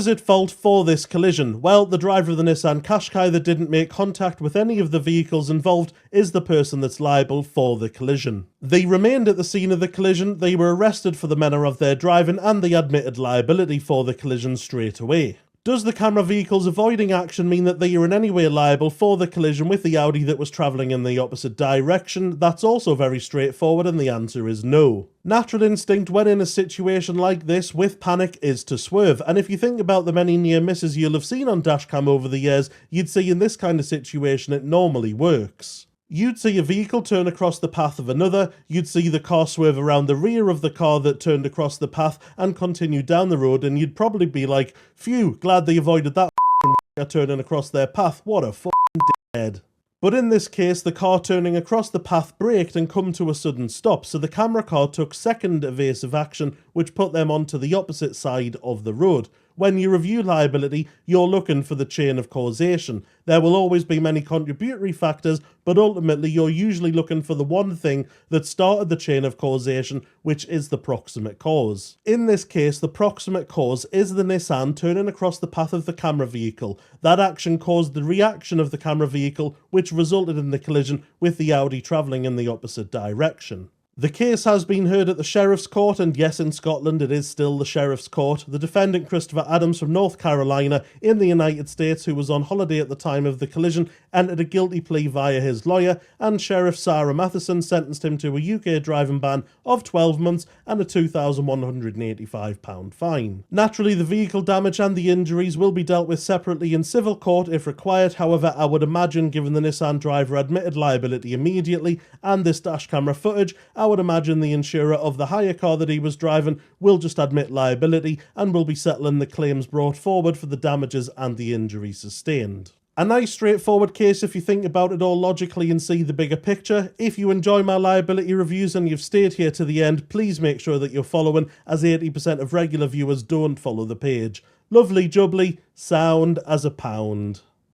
is at fault for this collision? Well, the driver of the Nissan Qashqai that didn't make contact with any of the vehicles involved is the person that's liable for the collision. They remained at the scene of the collision, they were arrested for the manner of their driving, and they admitted liability for the collision straight away. Does the camera vehicle's avoiding action mean that they are in any way liable for the collision with the Audi that was travelling in the opposite direction? That's also very straightforward, and the answer is no. Natural instinct when in a situation like this with panic is to swerve, and if you think about the many near misses you'll have seen on dashcam over the years, you'd see in this kind of situation it normally works. You'd see a vehicle turn across the path of another, you'd see the car swerve around the rear of the car that turned across the path and continue down the road, and you'd probably be like, phew, glad they avoided that turning across their path, what a dickhead. But in this case, the car turning across the path braked and come to a sudden stop, so the camera car took second evasive action, which put them onto the opposite side of the road. When you review liability, you're looking for the chain of causation. There will always be many contributory factors, but ultimately you're usually looking for the one thing that started the chain of causation, which is the proximate cause. In this case, the proximate cause is the Nissan turning across the path of the camera vehicle. That action caused the reaction of the camera vehicle, which resulted in the collision with the Audi travelling in the opposite direction. The case has been heard at the Sheriff's Court, and yes, in Scotland it is still the Sheriff's Court. The defendant, Christopher Adams from North Carolina in the United States, who was on holiday at the time of the collision, entered a guilty plea via his lawyer, and Sheriff Sarah Matheson sentenced him to a UK driving ban of 12 months and a £2,185 fine. Naturally, the vehicle damage and the injuries will be dealt with separately in civil court if required. However, I would imagine, given the Nissan driver admitted liability immediately and this dash camera footage, I would imagine the insurer of the hire car that he was driving will just admit liability and will be settling the claims brought forward for the damages and the injuries sustained. A nice straightforward case if you think about it all logically and see the bigger picture. If you enjoy my liability reviews and you've stayed here to the end, please make sure that you're following, as 80% of regular viewers don't follow the page. Lovely jubbly, sound as a pound.